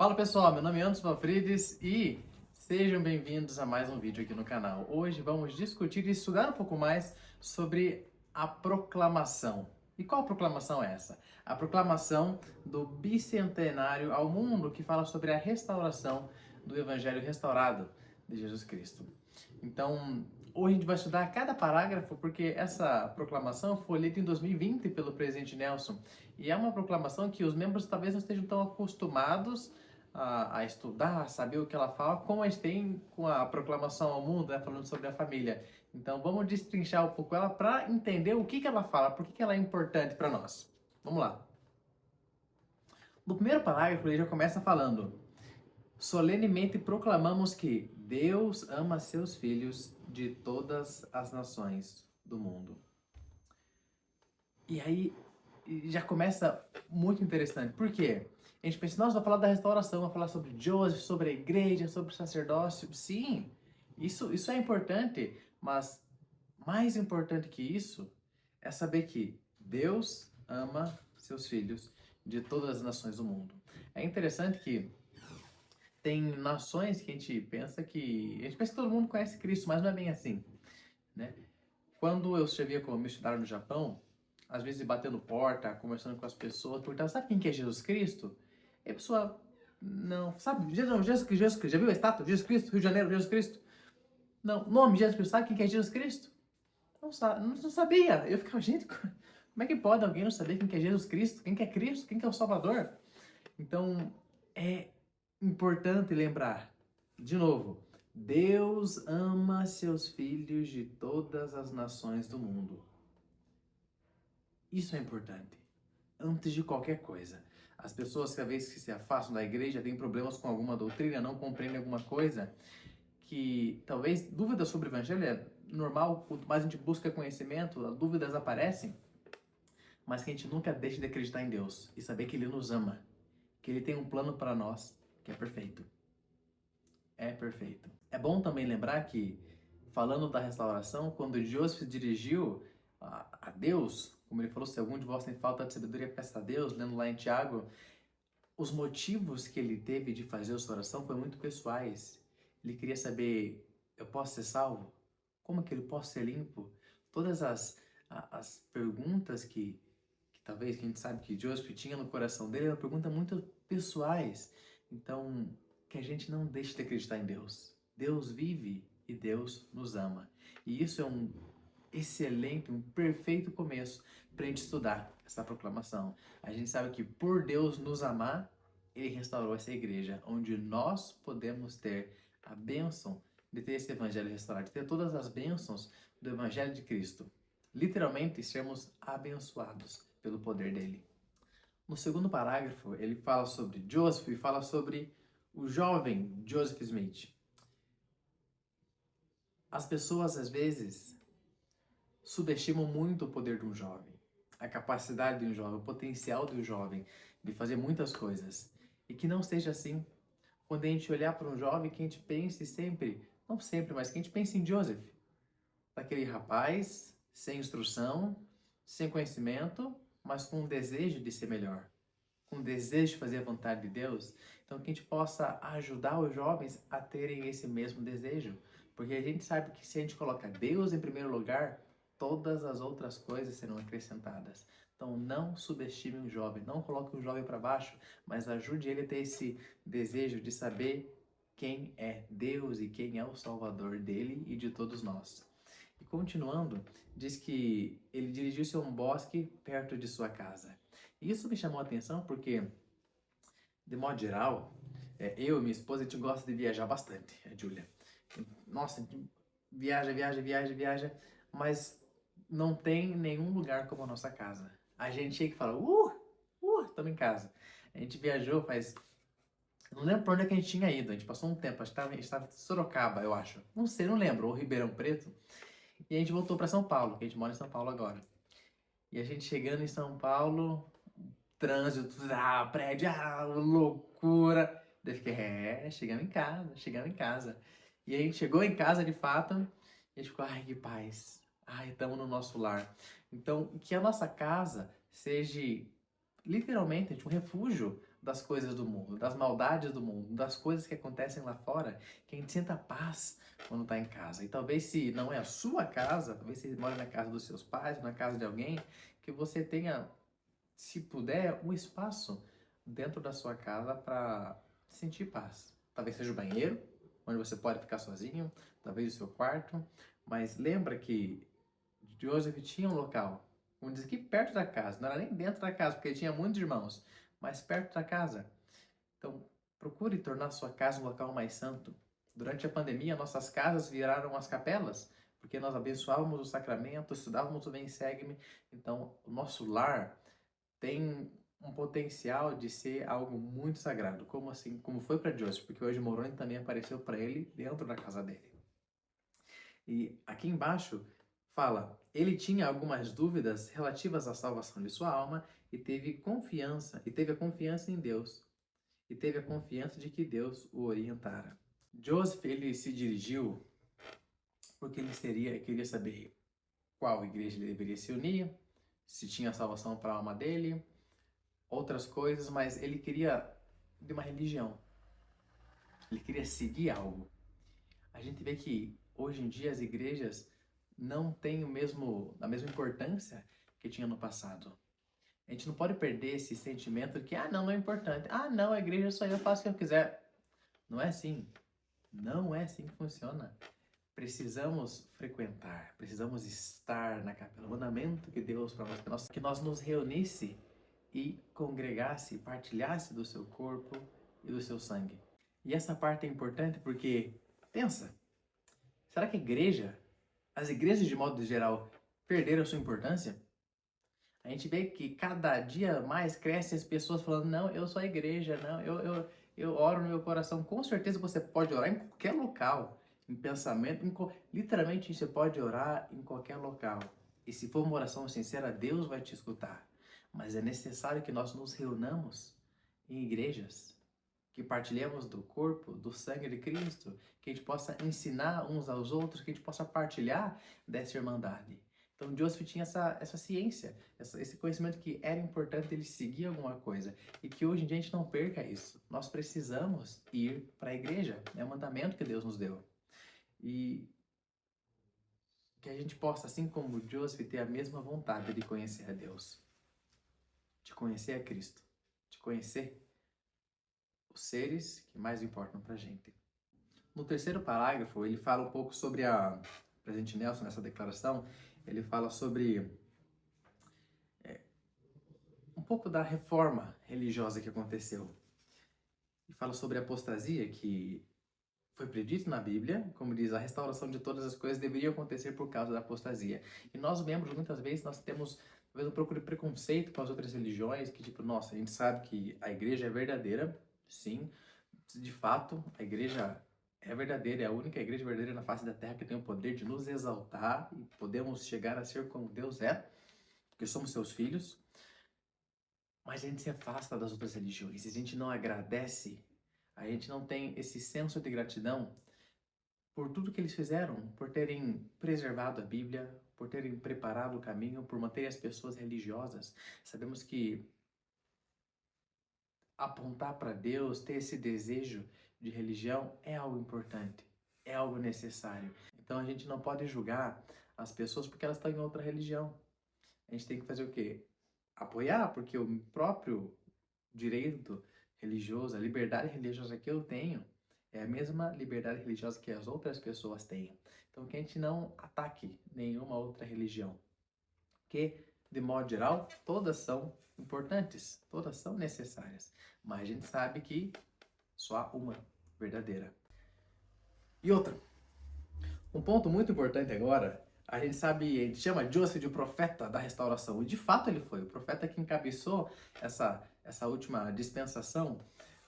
Fala pessoal, meu nome é Anderson Valfrides e sejam bem-vindos a mais um vídeo aqui no canal. Hoje vamos discutir e estudar um pouco mais sobre a proclamação. E qual proclamação é essa? A proclamação do bicentenário ao mundo, que fala sobre a restauração do Evangelho restaurado de Jesus Cristo. Então, hoje a gente vai estudar cada parágrafo, porque essa proclamação foi lida em 2020 pelo presidente Nelson. E é uma proclamação que os membros talvez não estejam tão acostumados a estudar, a saber o que ela fala, como a gente tem com a proclamação ao mundo, né, falando sobre a família. Então, vamos destrinchar um pouco ela para entender o que ela fala, por que ela é importante para nós. Vamos lá. No primeiro parágrafo, ele já começa falando: solenemente proclamamos que Deus ama seus filhos de todas as nações do mundo. E aí já começa muito interessante. Por quê? A gente pensa, nossa, vai falar da restauração, vai falar sobre Joseph, sobre a igreja, sobre o sacerdócio. Sim, isso é importante, mas mais importante que isso é saber que Deus ama seus filhos de todas as nações do mundo. É interessante que tem nações que a gente pensa que todo mundo conhece Cristo, mas não é bem assim, né? Quando eu escrevia como missionário no Japão, às vezes batendo porta, conversando com as pessoas, perguntava, sabe quem que é Jesus Cristo? E a pessoa, não, sabe, Jesus Cristo, já viu a estátua de Jesus Cristo, Rio de Janeiro, Jesus Cristo? Não, nome Jesus Cristo, sabe quem que é Jesus Cristo? Não, não sabia. Eu ficava, gente, como é que pode alguém não saber quem que é Jesus Cristo? Quem que é Cristo? Quem que é o Salvador? Então, é importante lembrar, de novo, Deus ama seus filhos de todas as nações do mundo. Isso é importante. Antes de qualquer coisa. As pessoas que às vezes que se afastam da igreja têm problemas com alguma doutrina, não compreendem alguma coisa, que talvez dúvidas sobre o evangelho é normal, quanto mais a gente busca conhecimento, as dúvidas aparecem, mas que a gente nunca deixe de acreditar em Deus e saber que Ele nos ama, que Ele tem um plano para nós que é perfeito. É perfeito. É bom também lembrar que, falando da restauração, quando Joseph se dirigiu a Deus, como ele falou, se algum de vós tem falta de sabedoria, peça a Deus, lendo lá em Tiago, os motivos que ele teve de fazer a sua oração foram muito pessoais. Ele queria saber, eu posso ser salvo? Como que ele posso ser limpo? Todas as perguntas que talvez que a gente sabe que Joseph tinha no coração dele eram perguntas muito pessoais. Então, que a gente não deixe de acreditar em Deus. Deus vive e Deus nos ama. E isso é um excelente, um perfeito começo para a gente estudar essa proclamação. A gente sabe que por Deus nos amar, Ele restaurou essa igreja, onde nós podemos ter a bênção de ter esse evangelho restaurado, de ter todas as bênçãos do evangelho de Cristo. Literalmente, sermos abençoados pelo poder dele. No segundo parágrafo, ele fala sobre Joseph e fala sobre o jovem Joseph Smith. As pessoas, às vezes, subestimam muito o poder de um jovem, a capacidade de um jovem, o potencial de um jovem de fazer muitas coisas. E que não seja assim. Quando a gente olhar para um jovem, que a gente pense sempre, não sempre, mas que a gente pense em Joseph, daquele rapaz sem instrução, sem conhecimento, mas com um desejo de ser melhor, com um desejo de fazer a vontade de Deus. Então que a gente possa ajudar os jovens a terem esse mesmo desejo, porque a gente sabe que se a gente coloca Deus em primeiro lugar, todas as outras coisas serão acrescentadas. Então não subestime um jovem, não coloque um jovem para baixo, mas ajude ele a ter esse desejo de saber quem é Deus e quem é o Salvador dele e de todos nós. E continuando, diz que ele dirigiu-se a um bosque perto de sua casa. E isso me chamou a atenção porque, de modo geral, eu e minha esposa, a gente gosta de viajar bastante, a Júlia. Nossa, a gente viaja, mas não tem nenhum lugar como a nossa casa. A gente chega e fala, estamos em casa. A gente viajou faz... Não lembro pra onde é que a gente tinha ido. A gente passou um tempo, acho que a gente estava em Sorocaba, eu acho. Não sei, não lembro. Ou Ribeirão Preto. E a gente voltou para São Paulo, que a gente mora em São Paulo agora. E a gente chegando em São Paulo, trânsito, prédio, loucura. Daí eu fiquei, chegamos em casa. E a gente chegou em casa de fato, e a gente ficou, ai que paz, ai, estamos no nosso lar. Então, que a nossa casa seja literalmente um refúgio das coisas do mundo, das maldades do mundo, das coisas que acontecem lá fora, que a gente sinta paz quando está em casa. E talvez se não é a sua casa, talvez você mora na casa dos seus pais, na casa de alguém, que você tenha, se puder, um espaço dentro da sua casa para sentir paz. Talvez seja o banheiro, onde você pode ficar sozinho, talvez o seu quarto, mas lembra que Joseph tinha um local, vamos dizer aqui perto da casa, não era nem dentro da casa, porque ele tinha muitos irmãos, mas perto da casa. Então, procure tornar sua casa um local mais santo. Durante a pandemia, nossas casas viraram as capelas, porque nós abençoávamos o sacramento, estudávamos o Vem Segue-me. Então, o nosso lar tem um potencial de ser algo muito sagrado, como assim, como foi para Joseph, porque hoje Moroni também apareceu para ele dentro da casa dele. E aqui embaixo fala, ele tinha algumas dúvidas relativas à salvação de sua alma e teve a confiança em Deus, e teve a confiança de que Deus o orientara. Joseph, ele se dirigiu porque ele queria saber qual igreja ele deveria se unir, se tinha salvação para a alma dele, outras coisas, mas ele queria de uma religião. Ele queria seguir algo. A gente vê que hoje em dia as igrejas não têm a mesma importância que tinha no passado. A gente não pode perder esse sentimento de que, não é importante. Não, a igreja só eu faço o que eu quiser. Não é assim. Não é assim que funciona. Precisamos frequentar, precisamos estar na capela. O mandamento que Deus para nós, que nós nos reunisse e congregasse, partilhasse do seu corpo e do seu sangue. E essa parte é importante porque, pensa, será que as igrejas de modo geral, perderam a sua importância? A gente vê que cada dia mais crescem as pessoas falando, não, eu sou a igreja, não, eu oro no meu coração. Com certeza você pode orar em qualquer local, em pensamento, literalmente você pode orar em qualquer local. E se for uma oração sincera, Deus vai te escutar. Mas é necessário que nós nos reunamos em igrejas, que partilhemos do corpo, do sangue de Cristo, que a gente possa ensinar uns aos outros, que a gente possa partilhar dessa irmandade. Então, Joseph tinha essa ciência, esse conhecimento que era importante ele seguir alguma coisa e que hoje em dia a gente não perca isso. Nós precisamos ir para a igreja, é o mandamento que Deus nos deu. E que a gente possa, assim como Joseph, ter a mesma vontade de conhecer a Deus, de conhecer a Cristo, de conhecer os seres que mais importam para a gente. No terceiro parágrafo, ele fala um pouco sobre o presidente Nelson, nessa declaração, ele fala sobre um pouco da reforma religiosa que aconteceu. E fala sobre a apostasia, que foi predito na Bíblia, como diz, a restauração de todas as coisas deveria acontecer por causa da apostasia. E nós membros, muitas vezes, nós temos talvez um pouco de preconceito com as outras religiões, que tipo, nossa, a gente sabe que a igreja é verdadeira, sim, de fato, a igreja é verdadeira, é a única igreja verdadeira na face da terra que tem o poder de nos exaltar e podemos chegar a ser como Deus é, porque somos seus filhos. Mas a gente se afasta das outras religiões, a gente não agradece, a gente não tem esse senso de gratidão por tudo que eles fizeram, por terem preservado a Bíblia, por terem preparado o caminho, por manterem as pessoas religiosas. Sabemos que apontar para Deus, ter esse desejo de religião é algo importante, é algo necessário. Então a gente não pode julgar as pessoas porque elas estão em outra religião. A gente tem que fazer o quê? Apoiar, porque o próprio direito religioso, a liberdade religiosa que eu tenho, é a mesma liberdade religiosa que as outras pessoas têm. Então que a gente não ataque nenhuma outra religião. Porque, de modo geral, todas são importantes, todas são necessárias. Mas a gente sabe que só há uma verdadeira. E outra, um ponto muito importante agora, a gente chama Joseph de profeta da restauração. E de fato ele foi, o profeta que encabeçou essa última dispensação.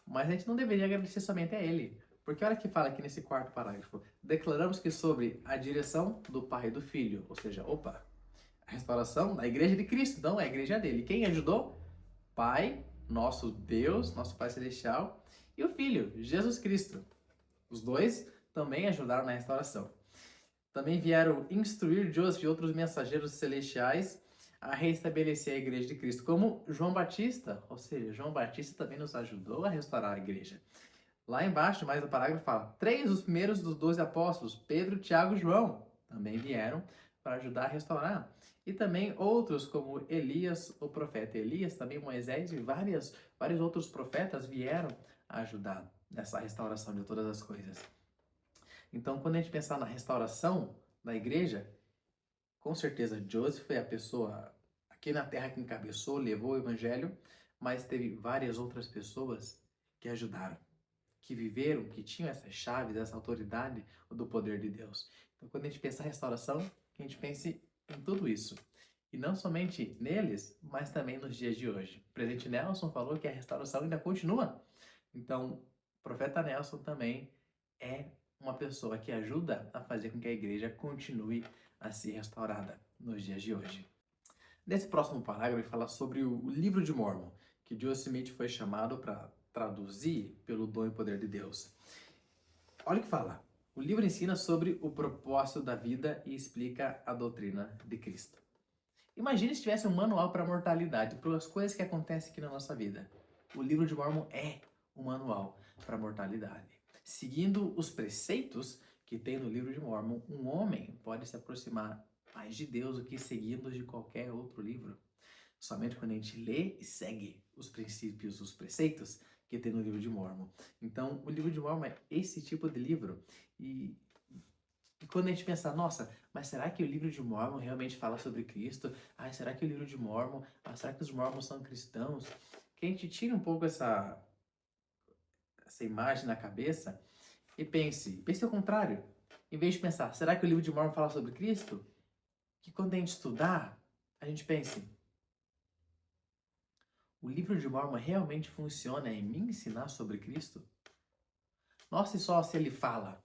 Mas a gente não deveria agradecer somente a ele. Porque olha que fala aqui nesse quarto parágrafo. Declaramos que sobre a direção do Pai e do Filho, ou seja, a restauração da igreja de Cristo, então é a igreja dele. Quem ajudou? Pai, nosso Deus, nosso Pai Celestial, e o Filho, Jesus Cristo. Os dois também ajudaram na restauração. Também vieram instruir Joseph e outros mensageiros celestiais a restabelecer a igreja de Cristo, como João Batista, ou seja, João Batista também nos ajudou a restaurar a igreja. Lá embaixo, mais no parágrafo, fala: 3 dos primeiros dos 12 apóstolos, Pedro, Tiago e João, também vieram para ajudar a restaurar. E também outros, como Elias, o profeta Elias, também Moisés e vários outros profetas vieram a ajudar nessa restauração de todas as coisas. Então, quando a gente pensar na restauração da igreja, com certeza Joseph foi a pessoa aqui na terra que encabeçou, levou o evangelho, mas teve várias outras pessoas que ajudaram, que viveram, que tinham essas chaves, essa autoridade do poder de Deus. Então, quando a gente pensa em restauração, que a gente pense em tudo isso. E não somente neles, mas também nos dias de hoje. O presidente Nelson falou que a restauração ainda continua. Então, o profeta Nelson também é uma pessoa que ajuda a fazer com que a igreja continue a ser restaurada nos dias de hoje. Nesse próximo parágrafo, ele fala sobre o livro de Mórmon, que Joseph Smith foi chamado para traduzir pelo dom e poder de Deus. Olha o que fala. O livro ensina sobre o propósito da vida e explica a doutrina de Cristo. Imagine se tivesse um manual para a mortalidade, para as coisas que acontecem aqui na nossa vida. O livro de Mórmon é um manual para a mortalidade. Seguindo os preceitos que tem no livro de Mórmon, um homem pode se aproximar mais de Deus do que seguindo de qualquer outro livro. Somente quando a gente lê e segue os princípios, os preceitos que tem no livro de Mórmon. Então, o livro de Mórmon é esse tipo de livro. E quando a gente pensa, nossa, mas será que o livro de Mórmon realmente fala sobre Cristo? Ah, será que o livro de Mórmon, será que os Mórmons são cristãos? Que a gente tira um pouco essa imagem na cabeça e pense ao contrário. Em vez de pensar, será que o livro de Mórmon fala sobre Cristo? Que quando a gente estudar, a gente pense, o livro de Mórmon realmente funciona em me ensinar sobre Cristo? Nossa, e só se ele fala.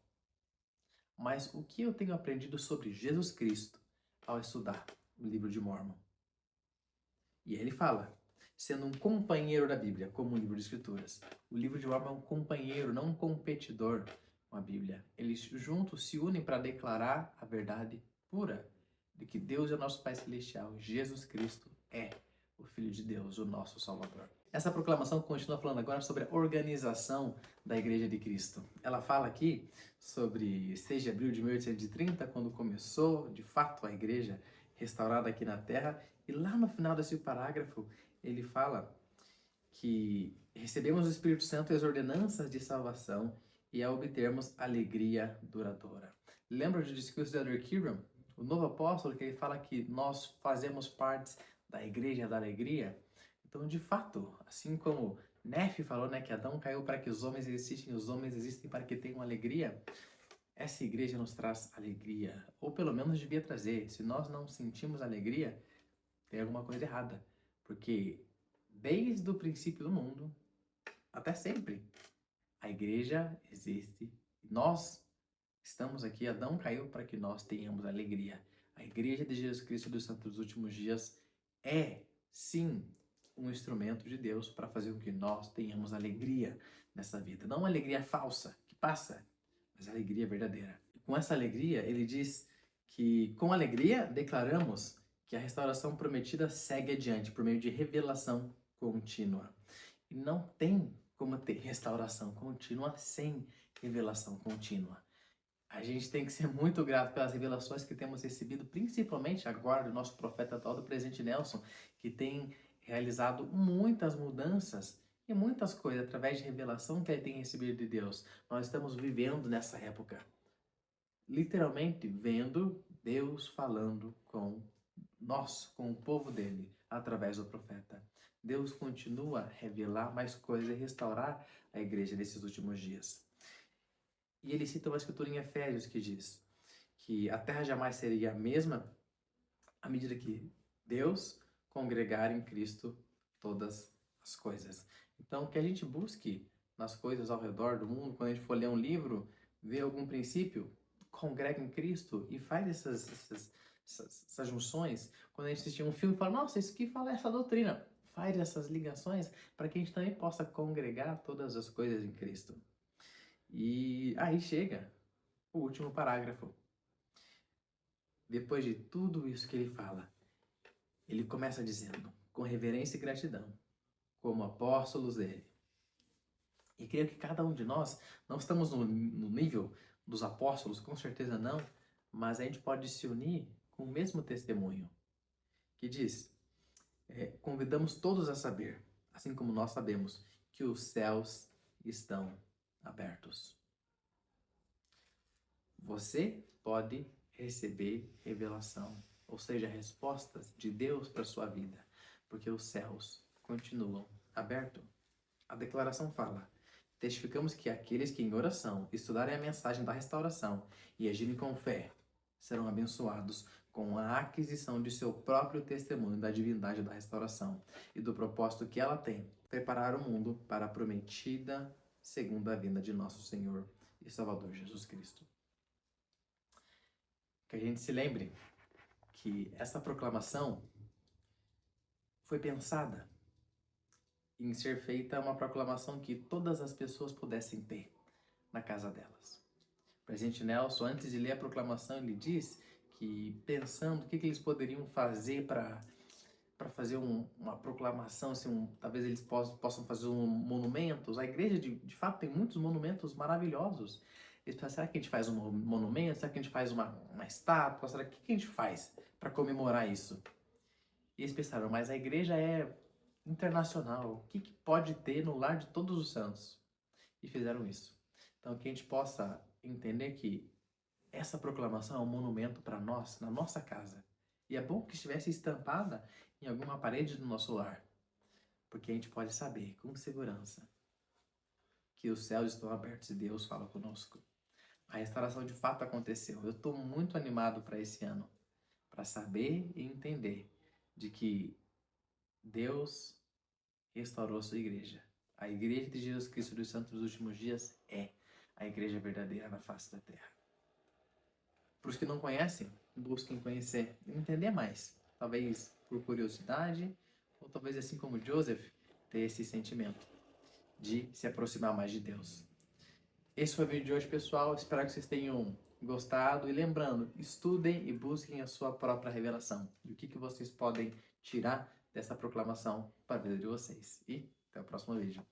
Mas o que eu tenho aprendido sobre Jesus Cristo ao estudar o livro de Mórmon? E ele fala, sendo um companheiro da Bíblia, como um livro de escrituras. O livro de Mórmon é um companheiro, não um competidor com a Bíblia. Eles juntos se unem para declarar a verdade pura de que Deus é o nosso Pai Celestial, Jesus Cristo é o Filho de Deus, o nosso Salvador. Essa proclamação continua falando agora sobre a organização da Igreja de Cristo. Ela fala aqui sobre 6 de abril de 1830, quando começou, de fato, a Igreja restaurada aqui na Terra. E lá no final desse parágrafo, ele fala que recebemos o Espírito Santo e as ordenanças de salvação e a obtermos alegria duradoura. Lembra do discurso de Elder Keeran, o novo apóstolo, que ele fala que nós fazemos parte da Igreja da Alegria? Então, de fato, assim como Nefe falou, né, que Adão caiu para que os homens existissem, os homens existem para que tenham alegria, essa igreja nos traz alegria, ou pelo menos devia trazer. Se nós não sentimos alegria, tem alguma coisa errada, porque desde o princípio do mundo até sempre a igreja existe. Nós estamos aqui, Adão caiu para que nós tenhamos alegria. A igreja de Jesus Cristo dos Santos dos Últimos Dias é, sim, um instrumento de Deus para fazer com que nós tenhamos alegria nessa vida. Não uma alegria falsa, que passa, mas alegria verdadeira. E com essa alegria, ele diz que com alegria declaramos que a restauração prometida segue adiante por meio de revelação contínua. E não tem como ter restauração contínua sem revelação contínua. A gente tem que ser muito grato pelas revelações que temos recebido, principalmente agora do nosso profeta atual, do presidente Nelson, que tem realizado muitas mudanças e muitas coisas através de revelação que ele tem recebido de Deus. Nós estamos vivendo nessa época, literalmente vendo Deus falando com nós, com o povo dele, através do profeta. Deus continua a revelar mais coisas e restaurar a igreja nesses últimos dias. E ele cita uma escritura em Efésios que diz que a terra jamais seria a mesma à medida que Deus congregar em Cristo todas as coisas. Então, que a gente busque nas coisas ao redor do mundo, quando a gente for ler um livro, ver algum princípio, congrega em Cristo e faz essas junções. Quando a gente assistir um filme, fala, nossa, isso aqui fala essa doutrina. Faz essas ligações para que a gente também possa congregar todas as coisas em Cristo. E aí chega o último parágrafo. Depois de tudo isso que ele fala, Ele começa dizendo, com reverência e gratidão, como apóstolos dele. E creio que cada um de nós, não estamos no nível dos apóstolos, com certeza não, mas a gente pode se unir com o mesmo testemunho, que diz, convidamos todos a saber, assim como nós sabemos, que os céus estão abertos. Você pode receber revelação, ou seja, respostas de Deus para a sua vida, porque os céus continuam abertos. A declaração fala, testificamos que aqueles que em oração estudarem a mensagem da restauração e agirem com fé, serão abençoados com a aquisição de seu próprio testemunho da divindade da restauração e do propósito que ela tem, preparar o mundo para a prometida segunda vinda de nosso Senhor e Salvador Jesus Cristo. Que a gente se lembre que essa proclamação foi pensada em ser feita uma proclamação que todas as pessoas pudessem ter na casa delas. O presidente Nelson, antes de ler a proclamação, ele diz que, pensando o que eles poderiam fazer para fazer uma proclamação, assim, talvez eles possam fazer monumentos. A igreja, de fato, tem muitos monumentos maravilhosos. Eles pensam, será que a gente faz um monumento? Será que a gente faz uma estátua? Será que a gente faz para comemorar isso? E eles pensaram, mas a igreja é internacional. O que pode ter no lar de todos os santos? E fizeram isso. Então, que a gente possa entender que essa proclamação é um monumento para nós, na nossa casa. E é bom que estivesse estampada em alguma parede do nosso lar, porque a gente pode saber com segurança que os céus estão abertos e Deus fala conosco. A restauração de fato aconteceu. Eu estou muito animado para esse ano, para saber e entender de que Deus restaurou a sua igreja. A igreja de Jesus Cristo dos Santos dos Últimos Dias é a igreja verdadeira na face da terra. Para os que não conhecem, busquem conhecer e entender mais. Talvez por curiosidade, ou talvez assim como Joseph, ter esse sentimento de se aproximar mais de Deus. Esse foi o vídeo de hoje, pessoal. Espero que vocês tenham gostado. E lembrando, estudem e busquem a sua própria revelação. E o que vocês podem tirar dessa proclamação para a vida de vocês. E até o próximo vídeo.